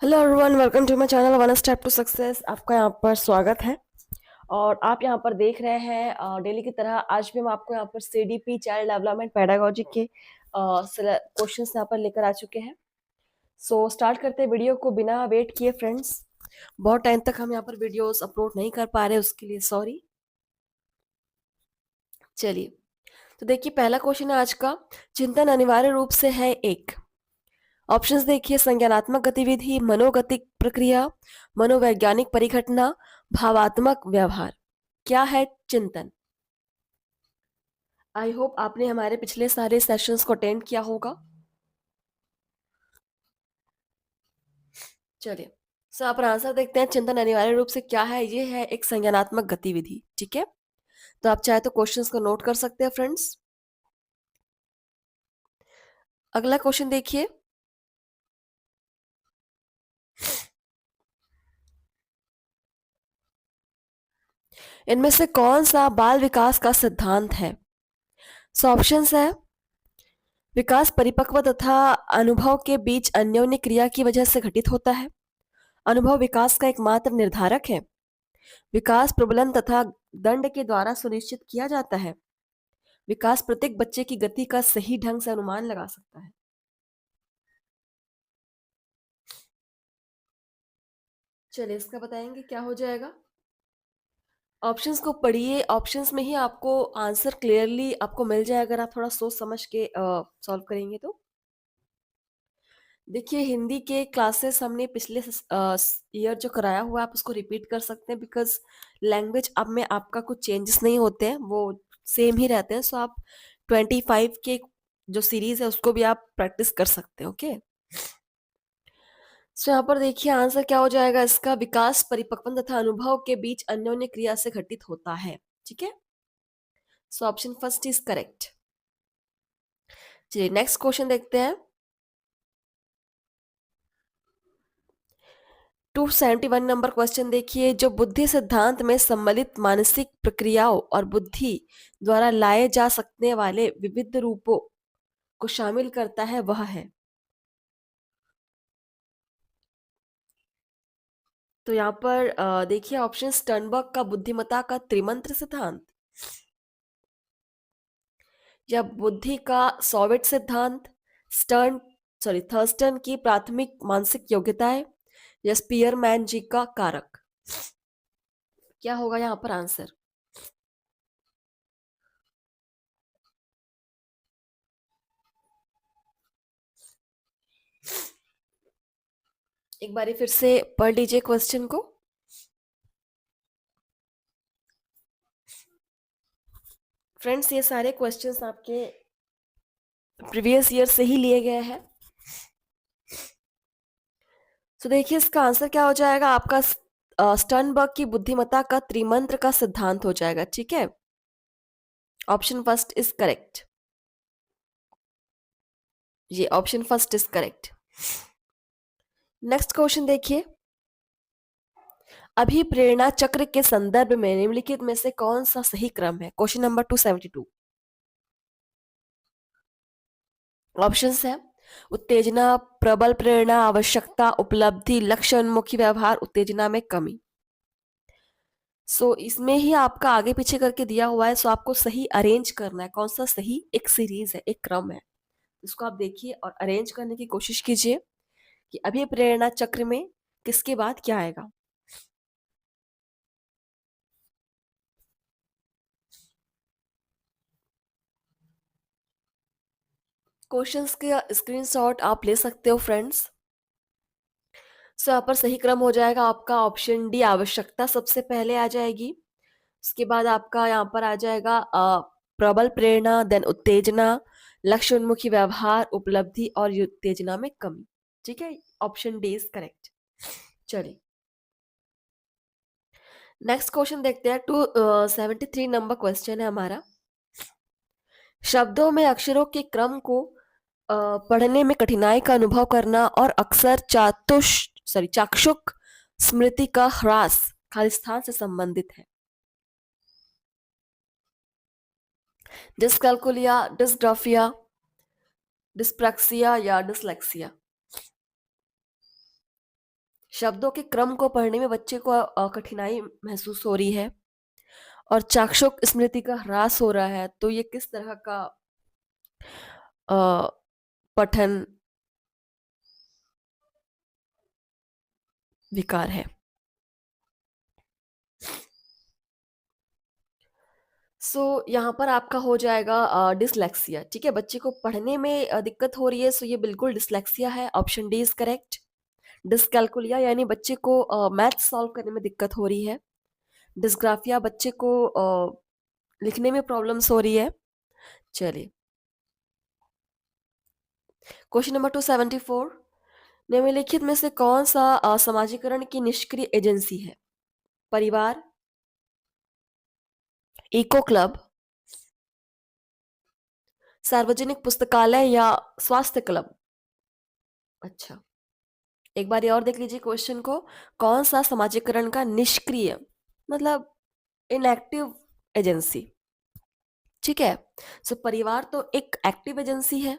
Hello everyone, welcome to my channel one step to success. आपका यहाँ पर स्वागत है। और आप यहाँ पर देख रहे हैं डेली की तरह आज भी हम आपको यहाँ पर सीडीपी चाइल्ड डेवलपमेंट पेडागोजी के क्वेश्चंस यहाँ पर लेकर आ चुके हैं। सो स्टार्ट करते हैं वीडियो को बिना वेट किए फ्रेंड्स। बहुत टाइम तक हम यहाँ पर वीडियोस अपलोड नहीं कर पा रहे, उसके लिए सॉरी। चलिए, तो देखिए पहला क्वेश्चन है आज का। चिंतन अनिवार्य रूप से है एक। ऑप्शंस देखिए, संज्ञानात्मक गतिविधि, मनोगतिक प्रक्रिया, मनोवैज्ञानिक परिघटना, भावात्मक व्यवहार। क्या है चिंतन? आई होप आपने हमारे पिछले सारे सेशंस को अटेंड किया होगा। चलिए, सो आप आंसर देखते हैं। चिंतन अनिवार्य रूप से क्या है? ये है एक संज्ञानात्मक गतिविधि। ठीक है, तो आप चाहे तो क्वेश्चंस को नोट कर सकते हैं फ्रेंड्स। अगला क्वेश्चन देखिए। इनमें से कौन सा बाल विकास का सिद्धांत है? सो ऑप्शंस है, विकास परिपक्व तथा अनुभव के बीच अन्योन्य क्रिया की वजह से घटित होता है। अनुभव विकास का एकमात्र निर्धारक है। विकास प्रबलन तथा दंड के द्वारा सुनिश्चित किया जाता है। विकास प्रत्येक बच्चे की गति का सही ढंग से अनुमान लगा सकता है। चलिए, इसका बताएंगे क्या हो जाएगा। ऑप्शंस को पढ़िए, ऑप्शंस में ही आपको आंसर क्लियरली आपको मिल जाए अगर आप थोड़ा सोच समझ के सॉल्व करेंगे तो। देखिए, हिंदी के क्लासेस हमने पिछले ईयर जो कराया हुआ है आप उसको रिपीट कर सकते हैं, बिकॉज लैंग्वेज अब में आपका कुछ चेंजेस नहीं होते हैं, वो सेम ही रहते हैं। सो आप 25 के जो सीरीज है उसको भी आप प्रैक्टिस कर सकते हैं। ओके, सो यहाँ पर देखिए आंसर क्या हो जाएगा इसका। विकास परिपक्वन तथा अनुभव के बीच अन्योन्य क्रिया से घटित होता है। ठीक है, so option first is correct. चलिए नेक्स्ट क्वेश्चन देखते हैं। 271 नंबर क्वेश्चन देखिए। जो बुद्धि सिद्धांत में सम्मिलित मानसिक प्रक्रियाओं और बुद्धि द्वारा लाए जा सकने वाले विविध रूपों को शामिल करता है वह है। तो यहाँ पर देखिए ऑप्शन स्टर्नबर्ग का बुद्धिमत्ता का त्रिमंत्र सिद्धांत, या बुद्धि का सॉविट सिद्धांत, स्टर्न थर्स्टन की प्राथमिक मानसिक योग्यताएं, या स्पीयरमैन जी का कारक। क्या होगा यहाँ पर आंसर? एक बारी फिर से पढ़ लीजिए क्वेश्चन को। फ्रेंड्स, ये सारे क्वेश्चंस आपके प्रीवियस ईयर से ही लिए गए हैं। तो देखिए इसका आंसर क्या हो जाएगा आपका। स्टर्नबर्ग की बुद्धिमत्ता का त्रिमंत्र का सिद्धांत हो जाएगा। ठीक है, ऑप्शन फर्स्ट इज करेक्ट। ये option first is correct. Next question देखिए। अभिप्रेरणा चक्र के संदर्भ में निम्नलिखित में से कौन सा सही क्रम है? Question number 272। ऑप्शंस है, उत्तेजना, प्रबल प्रेरणा, आवश्यकता, उपलब्धि, लक्ष्य उन्मुखी व्यवहार, उत्तेजना में कमी। इसमें ही आपका आगे पीछे करके दिया हुआ है। आपको सही अरेंज करना है, कौन सा सही एक सीरीज है, एक क्रम है। इसको आप देखिए और अरेंज करने की कोशिश कीजिए कि अभी प्रेरणा चक्र में किसके बाद क्या आएगा। क्वेश्चंस के स्क्रीनशॉट आप ले सकते हो फ्रेंड्स। यहाँ पर सही क्रम हो जाएगा आपका ऑप्शन डी, आवश्यकता सबसे पहले आ जाएगी। उसके बाद आपका यहाँ पर आ जाएगा प्रबल प्रेरणा, देन उत्तेजना, लक्ष्य उन्मुखी व्यवहार, उपलब्धि और उत्तेजना में कमी। ठीक है, ऑप्शन डी इज करेक्ट। चलिए नेक्स्ट क्वेश्चन देखते हैं। 273 नंबर क्वेश्चन है हमारा। शब्दों में अक्षरों के क्रम को पढ़ने में कठिनाई का अनुभव करना और अक्सर चाक्षुक स्मृति का ह्रास खालिस्तान से संबंधित है। डिस्कैल्कुलिया, डिस्ग्राफिया, डिस्प्रैक्सिया या डिसलेक्सिया। शब्दों के क्रम को पढ़ने में बच्चे को कठिनाई महसूस हो रही है और चाक्षुष स्मृति का ह्रास हो रहा है, तो ये किस तरह का अ, पठन विकार है? यहाँ पर आपका हो जाएगा डिसलेक्सिया। ठीक है, बच्चे को पढ़ने में दिक्कत हो रही है, सो ये बिल्कुल डिसलेक्सिया है। Option D is correct. Dyscalculia यानी बच्चे को मैथ सॉल्व करने में दिक्कत हो रही है। डिस्ग्राफिया बच्चे को लिखने में प्रॉब्लम्स हो रही है। चलिए, क्वेश्चन नंबर 274। निम्नलिखित में से कौन सा समाजीकरण की निष्क्रिय एजेंसी है? परिवार, इको क्लब, सार्वजनिक पुस्तकालय या स्वास्थ्य क्लब? अच्छा, एक बार और देख लीजिए क्वेश्चन को। कौन सा समाजीकरण का निष्क्रिय मतलब इनएक्टिव एजेंसी? ठीक है, सो परिवार तो एक एक्टिव एजेंसी है।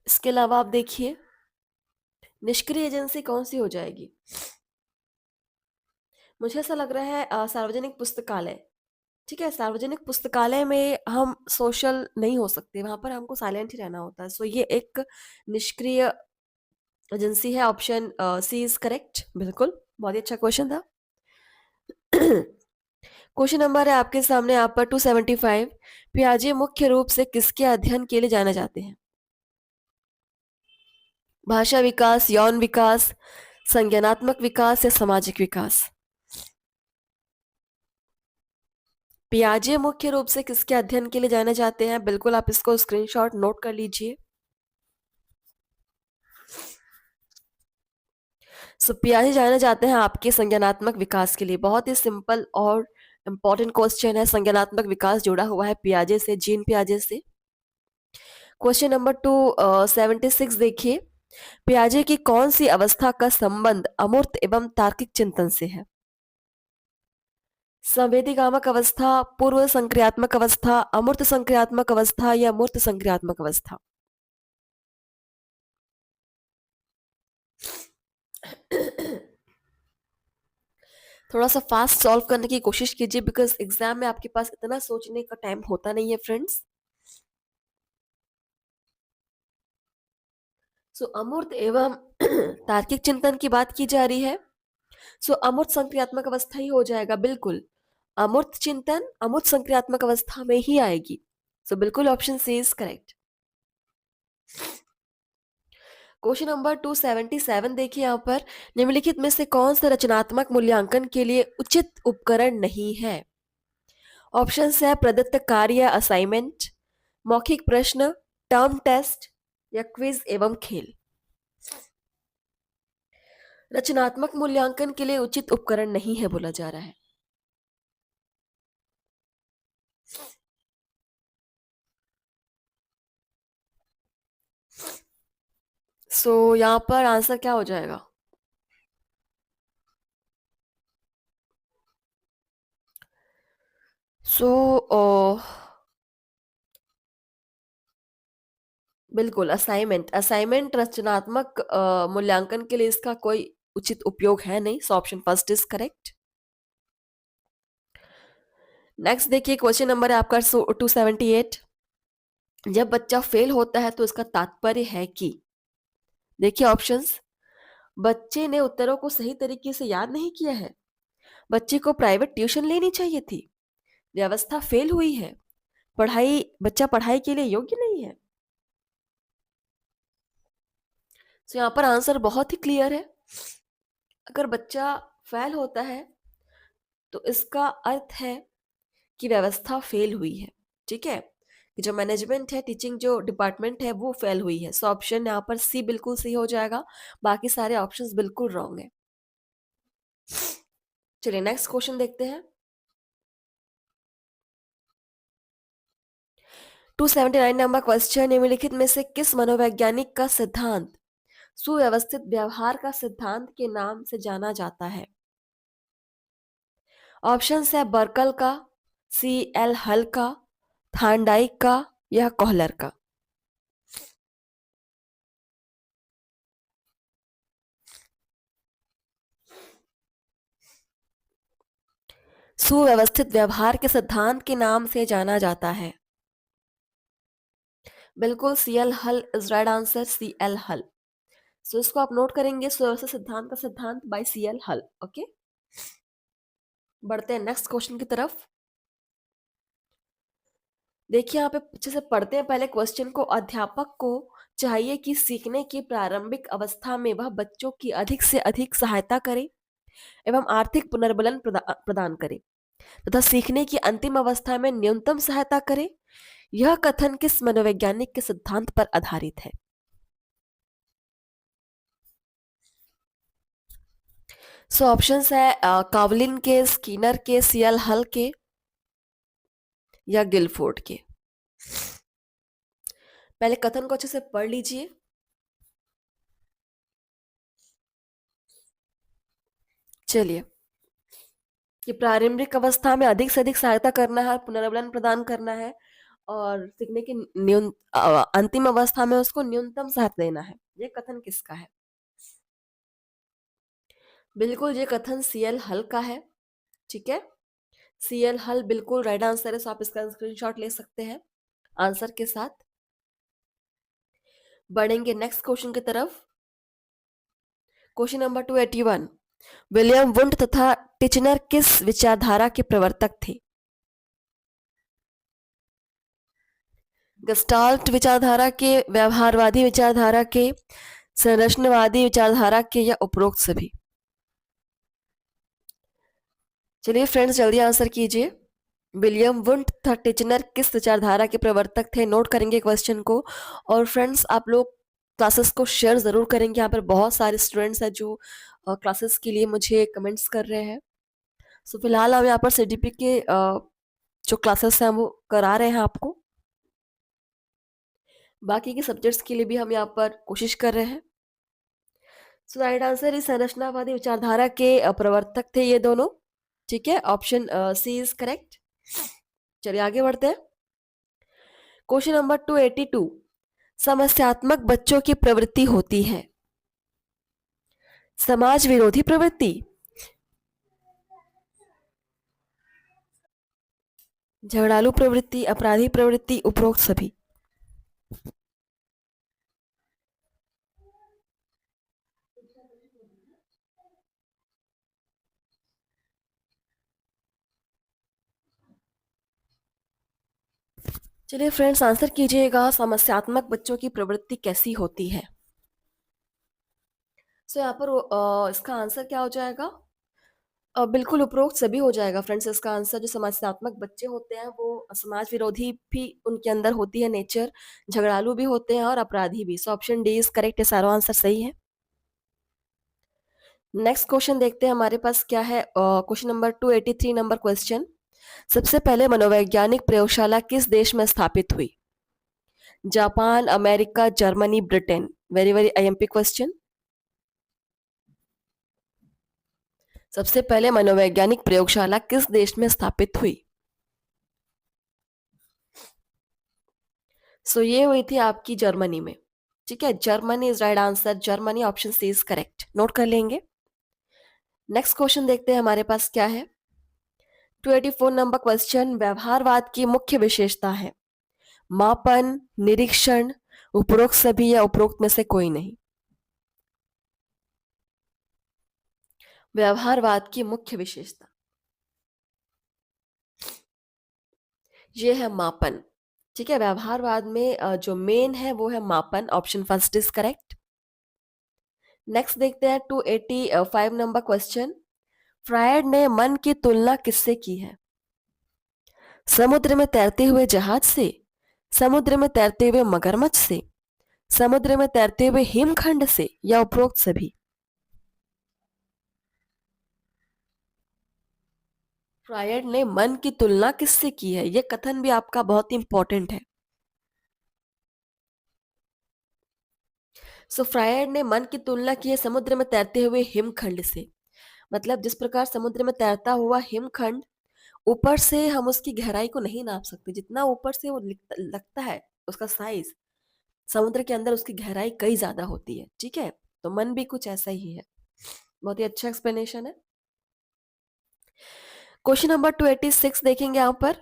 इसके अलावा आप देखिए निष्क्रिय एजेंसी कौन सी हो जाएगी। मुझे ऐसा लग रहा है सार्वजनिक पुस्तकालय। ठीक है, सार्वजनिक पुस्तकालय में हम सोशल नहीं हो सकते, वहां पर हमको साइलेंट ही रहना होता है, सो ये एक निष्क्रिय एजेंसी है। Option C is correct. बिल्कुल, बहुत ही अच्छा क्वेश्चन था। क्वेश्चन नंबर है आपके सामने यहाँ पर 275। पियाजे मुख्य रूप से किसके अध्ययन के लिए जाने जाते हैं? भाषा विकास, यौन विकास, संज्ञानात्मक विकास या सामाजिक विकास? पियाजे मुख्य रूप से किसके अध्ययन के लिए जाने जाते हैं? बिल्कुल, आप इसको स्क्रीनशॉट नोट कर लीजिए। सो पियाजे जाने जाते हैं आपके संज्ञानात्मक विकास के लिए। बहुत ही सिंपल और इम्पोर्टेंट क्वेश्चन है। संज्ञानात्मक विकास जुड़ा हुआ है पियाजे से, जीन पियाजे से। क्वेश्चन नंबर 276 देखिए। पियाजे की कौन सी अवस्था का संबंध अमूर्त एवं तार्किक चिंतन से है? संवेदीगामक अवस्था, पूर्व संक्रियात्मक अवस्था, अमूर्त संक्रियात्मक अवस्था या मूर्त संक्रियात्मक अवस्था? थोड़ा सा फास्ट सॉल्व करने की कोशिश कीजिए, बिकॉज एग्जाम में आपके पास इतना सोचने का टाइम होता नहीं है फ्रेंड्स। सो अमूर्त एवं तार्किक चिंतन की बात की जा रही है, सो अमूर्त संक्रियात्मक अवस्था ही हो जाएगा। बिल्कुल, अमूर्त चिंतन अमूर्त संक्रियात्मक अवस्था में ही आएगी। सो बिल्कुल option C is correct. Question number 277 देखिए यहाँ पर। निम्नलिखित में से कौन सा रचनात्मक मूल्यांकन के लिए उचित उपकरण नहीं है? ऑप्शन है प्रदत्त कार्य असाइनमेंट, मौखिक प्रश्न, टर्म टेस्ट या क्विज एवं खेल? रचनात्मक मूल्यांकन के लिए उचित उपकरण नहीं है बोला जा रहा है। यहाँ पर आंसर क्या हो जाएगा? सो बिल्कुल असाइनमेंट। असाइनमेंट रचनात्मक मूल्यांकन के लिए इसका कोई उचित उपयोग है नहीं, so option first is correct. Next देखिए, क्वेश्चन नंबर है आपका 278। जब बच्चा फेल होता है तो इसका तात्पर्य है कि, देखिए ऑप्शंस। बच्चे ने उत्तरों को सही तरीके से याद नहीं किया है, बच्चे को प्राइवेट ट्यूशन लेनी चाहिए थी, व्यवस्था फेल हुई है, बच्चा पढ़ाई के लिए योग्य नहीं है। यहाँ पर आंसर बहुत ही क्लियर है। अगर बच्चा फेल होता है तो इसका अर्थ है कि व्यवस्था फेल हुई है। ठीक है, कि जो मैनेजमेंट है, टीचिंग जो डिपार्टमेंट है, वो फेल हुई है। सो ऑप्शन यहाँ पर सी बिल्कुल सही हो जाएगा। बाकी सारे ऑप्शंस बिल्कुल रॉन्ग है। चलिए नेक्स्ट क्वेश्चन देखते हैं। 279 नंबर क्वेश्चन। निम्नलिखित में से किस मनोवैज्ञानिक का सिद्धांत सुव्यवस्थित व्यवहार का सिद्धांत के नाम से जाना जाता है? ऑप्शन है बर्कल का, सी एल हल का, थांडाइक का या कोहलर का? सुव्यवस्थित व्यवहार के सिद्धांत के नाम से जाना जाता है? बिल्कुल, सीएल हल इज राइट आंसर, सीएल हल। सो इसको आप नोट करेंगे, सुव्यवस्थित सिद्धांत का सिद्धांत बाय सीएल हल। ओके, बढ़ते हैं नेक्स्ट क्वेश्चन की तरफ। देखिए यहाँ पे अच्छे से पढ़ते हैं पहले क्वेश्चन को। अध्यापक को चाहिए कि सीखने की प्रारंभिक अवस्था में वह बच्चों की अधिक से अधिक सहायता करे एवं आर्थिक पुनर्बलन प्रदान करे तथा सीखने की अंतिम अवस्था में न्यूनतम सहायता करे। यह कथन किस मनोवैज्ञानिक के सिद्धांत पर आधारित है? सो ऑप्शंस है कावलिन के, स्किनर के, सीएल हल के या गिलफोर्ड के। पहले कथन को अच्छे से पढ़ लीजिए। चलिए, कि प्रारंभिक अवस्था में अधिक से अधिक सहायता करना है, पुनर्बलन प्रदान करना है और सीखने की अंतिम अवस्था में उसको न्यूनतम सहायता देना है। ये कथन किसका है? बिल्कुल, ये कथन सीएल हल का है। ठीक है, सीएल हल बिल्कुल राइट आंसर है। सो आप इसका स्क्रीनशॉट ले सकते हैं आंसर के साथ। बढ़ेंगे नेक्स्ट क्वेश्चन की तरफ। Question number 281। विलियम वुंड तथा टिचनर किस विचारधारा के प्रवर्तक थे? गस्टाल्ट विचारधारा के, व्यवहारवादी विचारधारा के, संरचनावादी विचारधारा के या उपरोक्त सभी? चलिए फ्रेंड्स, जल्दी आंसर कीजिए। विलियम वुंड तथा टिचनर किस विचारधारा के प्रवर्तक थे? नोट करेंगे क्वेश्चन को। और फ्रेंड्स, आप लोग क्लासेस को शेयर जरूर करेंगे। यहाँ पर बहुत सारे स्टूडेंट्स हैं जो क्लासेस के लिए मुझे कमेंट्स कर रहे हैं। सो फिलहाल हम यहाँ पर सीडीपी के जो क्लासेस हैं वो करा रहे हैं आपको। बाकी के सब्जेक्ट्स के लिए भी हम यहाँ पर कोशिश कर रहे हैं। सो राइट आंसर इस संरचनावादी विचारधारा के प्रवर्तक थे ये दोनों। ठीक है, ऑप्शन सी इज करेक्ट। चलिए आगे बढ़ते हैं। Question number 282। समस्यात्मक बच्चों की प्रवृत्ति होती है समाज विरोधी प्रवृत्ति, झगड़ालू प्रवृत्ति, अपराधी प्रवृत्ति, उपरोक्त सभी? चलिए फ्रेंड्स, आंसर कीजिएगा। समस्यात्मक बच्चों की प्रवृत्ति कैसी होती है? सो यहाँ पर इसका आंसर क्या हो जाएगा? बिल्कुल उपरोक्त सभी हो जाएगा फ्रेंड्स। इसका आंसर, जो समस्यात्मक बच्चे होते हैं वो समाज विरोधी भी उनके अंदर होती है नेचर, झगड़ालू भी होते हैं और अपराधी भी। So option D is correct, ये सारा आंसर सही है। नेक्स्ट क्वेश्चन देखते हैं हमारे पास क्या है। Question number 283 number question. सबसे पहले मनोवैज्ञानिक प्रयोगशाला किस देश में स्थापित हुई? Japan, America, Germany, Britain? Very very IMP question. सबसे पहले मनोवैज्ञानिक प्रयोगशाला किस देश में स्थापित हुई? सो ये हुई थी आपकी जर्मनी में। ठीक है, Germany is right answer. Germany, option C is correct. Note कर लेंगे। नेक्स्ट क्वेश्चन देखते हैं हमारे पास क्या है। 284 नंबर क्वेश्चन। व्यवहारवाद की मुख्य विशेषता है मापन, निरीक्षण, उपरोक्त सभी या उपरोक्त में से कोई नहीं? व्यवहारवाद की मुख्य विशेषता ये है मापन। ठीक है, व्यवहारवाद में जो मेन है वो है मापन। Option first is correct. Next देखते हैं 285 नंबर क्वेश्चन। फ्रायड ने मन की तुलना किससे की है? समुद्र में तैरते हुए जहाज से, समुद्र में तैरते हुए मगरमच्छ से, समुद्र में तैरते हुए हिमखंड से या उपरोक्त सभी? फ्रायड ने मन की तुलना किससे की है? यह कथन भी आपका बहुत इंपॉर्टेंट है। सो फ्रायड ने मन की तुलना की है समुद्र में तैरते हुए हिमखंड से। मतलब जिस प्रकार समुद्र में तैरता हुआ हिमखंड, ऊपर से हम उसकी गहराई को नहीं नाप सकते। जितना ऊपर से वो लगता है उसका साइज, समुद्र के अंदर उसकी गहराई कई ज्यादा होती है। ठीक है, तो मन भी कुछ ऐसा ही है। बहुत ही अच्छा एक्सप्लेनेशन है। क्वेश्चन नंबर 286 देखेंगे यहाँ पर।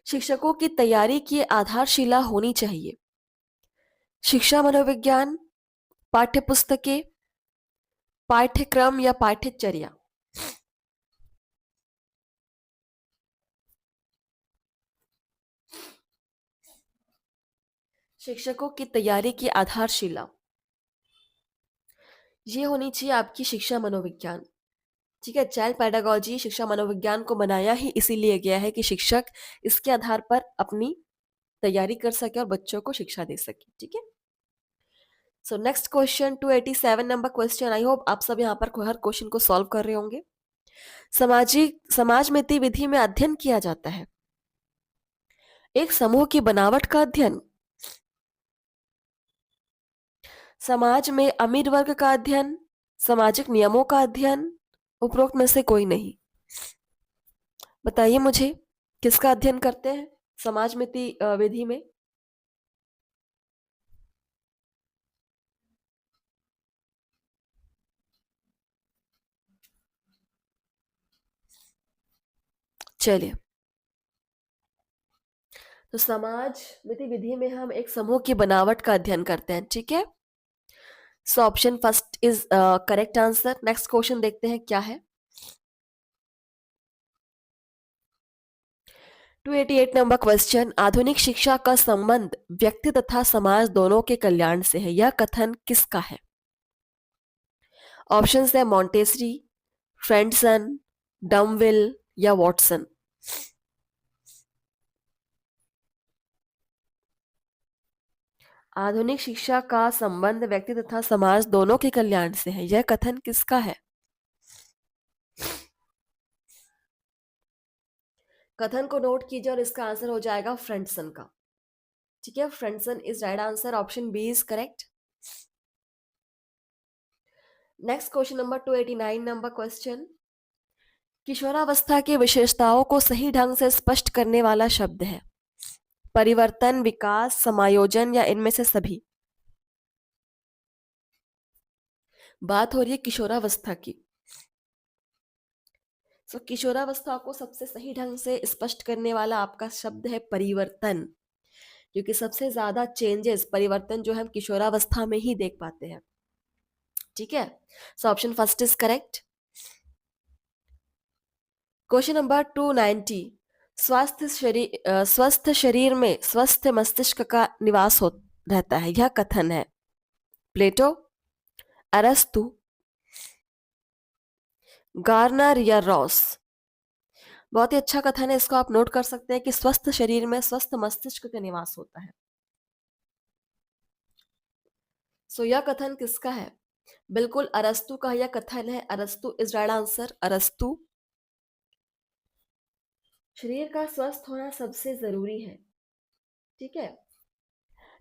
शिक्षकों की तैयारी की आधारशिला होनी चाहिए। शिक्षा मनोविज्ञान, पाठ्यपुस्तकें, पाठ्यक्रम या पाठ्यचर्या। शिक्षकों की तैयारी की आधारशिला ये होनी चाहिए आपकी शिक्षा मनोविज्ञान। ठीक है, चाइल्ड पेडागोजी शिक्षा मनोविज्ञान को बनाया ही इसीलिए गया है कि शिक्षक इसके आधार पर अपनी तैयारी कर सके और बच्चों को शिक्षा दे सके। ठीक है, so next question 287 number question. I hope आप सब यहाँ पर हर क्वेश्चन को सॉल्व कर रहे होंगे। समाज में विधि में अध्ययन किया जाता है। एक समूह की बनावट का अध्ययन, समाज में अमीर वर्ग का अध्ययन, सामाजिक नियमों का अध्ययन, उपरोक्त में से कोई नहीं। बताइए मुझे, किसका अध्ययन करते हैं समाज में विधि में? चलिए, तो समाज विधि में हम एक समूह की बनावट का अध्ययन करते हैं। ठीक है, so option first is correct answer. Next question देखते हैं क्या है। 288 नंबर क्वेश्चन। आधुनिक शिक्षा का संबंध व्यक्ति तथा समाज दोनों के कल्याण से है। यह कथन किसका है? ऑप्शन है मॉन्टेसरी, फ्रेंडसन, डमविल या वॉटसन। आधुनिक शिक्षा का संबंध व्यक्ति तथा समाज दोनों के कल्याण से है। यह कथन किसका है? कथन को नोट कीजिए और इसका आंसर हो जाएगा फ्रेंडसन का। ठीक है, फ्रेंडसन is right answer. Option B is correct. Next question number 289 number question. किशोरावस्था की विशेषताओं को सही ढंग से स्पष्ट करने वाला शब्द है। परिवर्तन, विकास, समायोजन या इनमें से सभी। बात हो रही है किशोरावस्था की। सो किशोरावस्था को सबसे सही ढंग से स्पष्ट करने वाला आपका शब्द है परिवर्तन, क्योंकि सबसे ज्यादा चेंजेस, परिवर्तन जो हम किशोरावस्था में ही देख पाते हैं। ठीक है, so option first is correct. Question number 290। स्वस्थ शरीर में स्वस्थ मस्तिष्क का निवास हो रहता है। यह कथन है प्लेटो, अरस्तु, गार्नर या रॉस। बहुत ही अच्छा कथन है, इसको आप नोट कर सकते हैं कि स्वस्थ शरीर में स्वस्थ मस्तिष्क का निवास होता है। सो यह कथन किसका है? बिल्कुल अरस्तु का यह कथन है। अरस्तु इज राइट आंसर। अरस्तु। शरीर का स्वस्थ होना सबसे जरूरी है। ठीक है,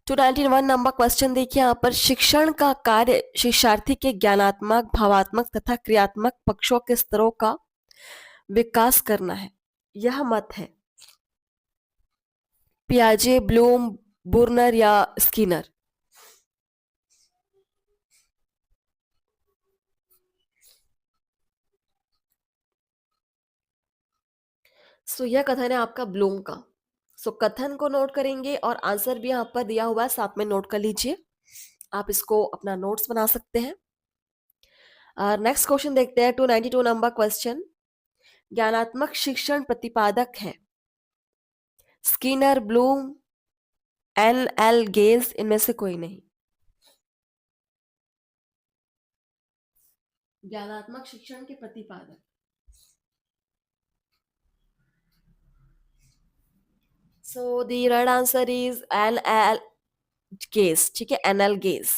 291 नंबर क्वेश्चन देखिए यहाँ पर। शिक्षण का कार्य शिक्षार्थी के ज्ञानात्मक, भावात्मक तथा क्रियात्मक पक्षों के स्तरों का विकास करना है। यह मत है पियाजे, ब्लूम, बुर्नर या स्किनर। सो यह कथन है आपका ब्लूम का। सो कथन को नोट करेंगे और आंसर भी यहाँ पर दिया हुआ है, साथ में नोट कर लीजिए। आप इसको अपना नोट्स बना सकते हैं। नेक्स्ट क्वेश्चन देखते हैं 292 नंबर क्वेश्चन। ज्ञानात्मक शिक्षण प्रतिपादक है स्किनर, ब्लूम, एल गेज, इनमें से कोई नहीं। ज्ञानात्मक शिक्षण के प्रतिपादक, so the right answer is L Gage. ठीक है, L Gage.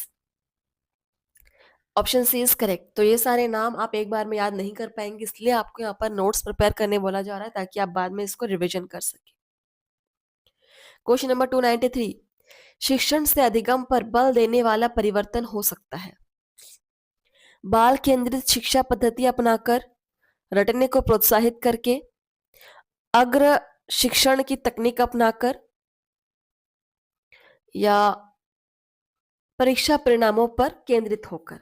Option C is correct. तो ये सारे नाम आप एक बार में याद नहीं कर पाएंगे, इसलिए आपको यहाँ पर नोट्स प्रिपेयर करने बोला जा रहा है ताकि आप बाद में इसको रिवीजन कर सके। Question number 293। शिक्षण से अधिगम पर बल देने वाला परिवर्तन हो सकता है। बाल केंद्रित शिक्षा पद्धति अपनाकर, रटने को प्रोत्साहित करके, अग्र शिक्षण की तकनीक अपनाकर या परीक्षा परिणामों पर केंद्रित होकर।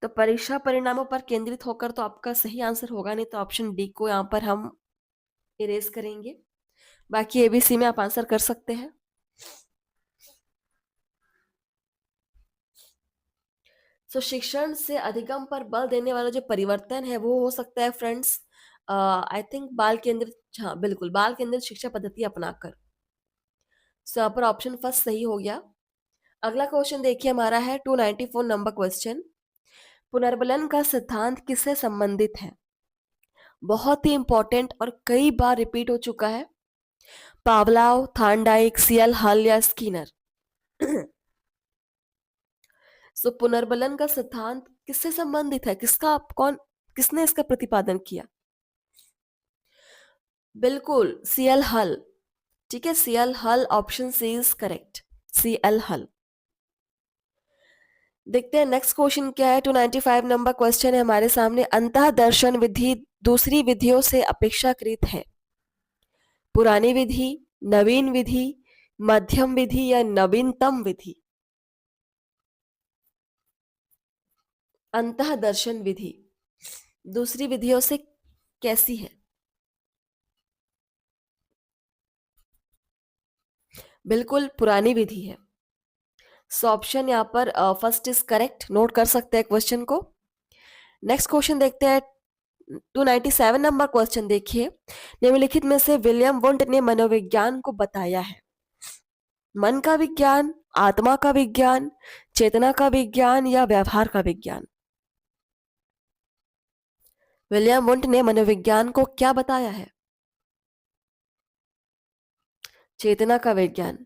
तो परीक्षा परिणामों पर केंद्रित होकर तो आपका सही आंसर होगा नहीं, तो ऑप्शन डी को यहाँ पर हम इरेज करेंगे। बाकी एबीसी में आप आंसर कर सकते हैं। शिक्षण से अधिगम पर बल देने वाला जो परिवर्तन है वो हो सकता है फ्रेंड्स, आई थिंक बाल केंद्रित, हाँ बिल्कुल, बाल केंद्रित शिक्षा पद्धति अपनाकर। यहाँ पर ऑप्शन फर्स्ट सही हो गया। अगला क्वेश्चन देखिए, हमारा है 294 नंबर क्वेश्चन। पुनर्बलन का सिद्धांत किससे संबंधित है? बहुत ही इंपॉर्टेंट और कई बार रिपीट हो चुका है। पावलाव, थार्नडाइक, सीएल हल या स्किनर। पुनर्बलन का सिद्धांत किससे संबंधित है? किसने इसका प्रतिपादन किया? बिल्कुल सीएल हल। ठीक है, C L Hull, option C is correct, C L Hull. देखते हैं नेक्स्ट क्वेश्चन क्या है। 295 नंबर क्वेश्चन है हमारे सामने। अंतः दर्शन विधि दूसरी विधियों से अपेक्षाकृत है? पुरानी विधि, नवीन विधि, मध्यम विधि या नवीनतम विधि? अंतः दर्शन विधि दूसरी विधियों से कैसी है? बिल्कुल पुरानी विधि है। ऑप्शन यहाँ पर फर्स्ट इज करेक्ट, नोट कर सकते हैं क्वेश्चन को। नेक्स्ट क्वेश्चन देखते हैं। 297 नंबर क्वेश्चन देखिए। निम्नलिखित में से विलियम वुंट ने मनोविज्ञान को बताया है? मन का विज्ञान, आत्मा का विज्ञान, चेतना का विज्ञान या व्यवहार का विज्ञान? विलियम वुंट ने मनोविज्ञान को क्या बताया है? चेतना का विज्ञान।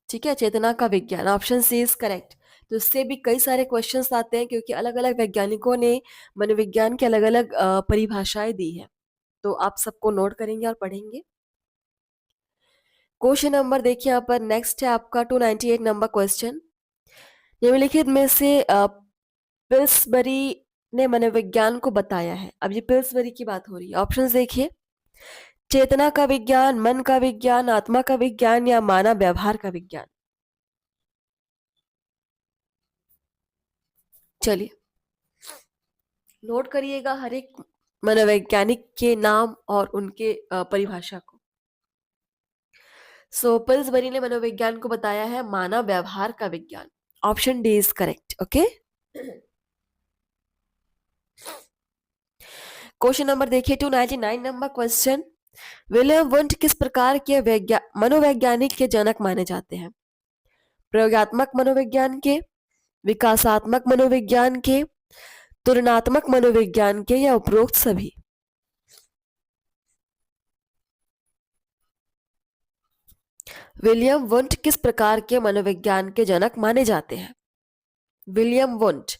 ठीक है, चेतना का विज्ञान, ऑप्शन सी इज करेक्ट। तो इससे भी कई सारे क्वेश्चंस आते हैं क्योंकि अलग अलग वैज्ञानिकों ने मनोविज्ञान की अलग अलग परिभाषाएं दी है, तो आप सबको नोट करेंगे और पढ़ेंगे। क्वेश्चन नंबर देखिए यहाँ पर नेक्स्ट है आपका 298 नंबर क्वेश्चन। निम्नलिखित में से पिल्सबरी ने मनोविज्ञान को बताया है? अब ये पिल्सबरी की बात हो रही है। ऑप्शंस देखिए, चेतना का विज्ञान, मन का विज्ञान, आत्मा का विज्ञान या मानव व्यवहार का विज्ञान? चलिए नोट करिएगा हर एक मनोवैज्ञानिक के नाम और उनके परिभाषा को। पिल्सबरी ने मनोविज्ञान को बताया है मानव व्यवहार का विज्ञान, option D is correct. Okay, question number देखिए 299 नंबर क्वेश्चन। विलियम वुंट किस प्रकार के मनोवैज्ञानिक के जनक माने जाते हैं? प्रयोगात्मक मनोविज्ञान के, विकासात्मक मनोविज्ञान के, तुलनात्मक मनोविज्ञान के या उपरोक्त सभी? विलियम वुंट किस प्रकार के मनोविज्ञान के जनक माने जाते हैं? विलियम वुंट,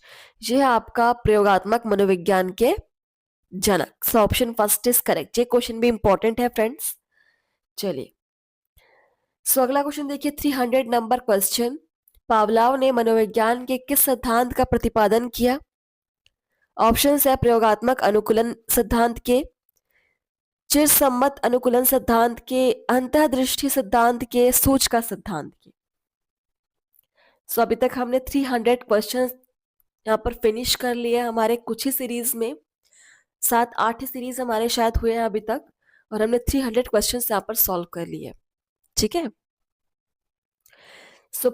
यह आपका प्रयोगात्मक मनोविज्ञान के जनक। Option first is correct. ये क्वेश्चन भी इंपॉर्टेंट है फ्रेंड्स। चलिए अगला क्वेश्चन देखिए 300 नंबर क्वेश्चन। पावलाव ने मनोविज्ञान के किस सिद्धांत का प्रतिपादन किया? ऑप्शन है प्रयोगात्मक अनुकूलन सिद्धांत के, चिरसम्मत अनुकूलन सिद्धांत के, अंतःदृष्टि सिद्धांत के, सूच का सिद्धांत के। अभी तक हमने 300 क्वेश्चन यहाँ पर फिनिश कर लिए हमारे कुछ ही सीरीज में। 7-8 सीरीज हमारे शायद हुए हैं अभी तक, और हमने 300 क्वेश्चन यहाँ पर सॉल्व कर लिए। ठीक है,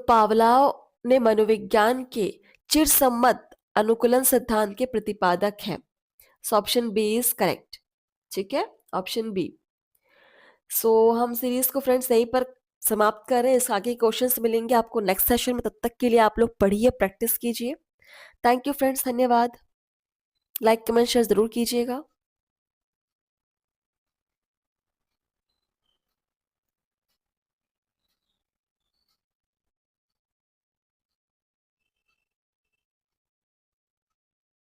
पावलाव ने मनोविज्ञान के चिरसम्मत अनुकूलन सिद्धांत के प्रतिपादक हैं। Option B is correct. ठीक है, ऑप्शन बी। हम सीरीज को फ्रेंड्स यहीं पर समाप्त कर रहे हैं। इस आगे क्वेश्चंस मिलेंगे आपको नेक्स्ट सेशन में। तब तक के लिए आप लोग पढ़िए, प्रैक्टिस कीजिए। थैंक यू फ्रेंड्स, धन्यवाद। लाइक कमेंट शेयर जरूर कीजिएगा।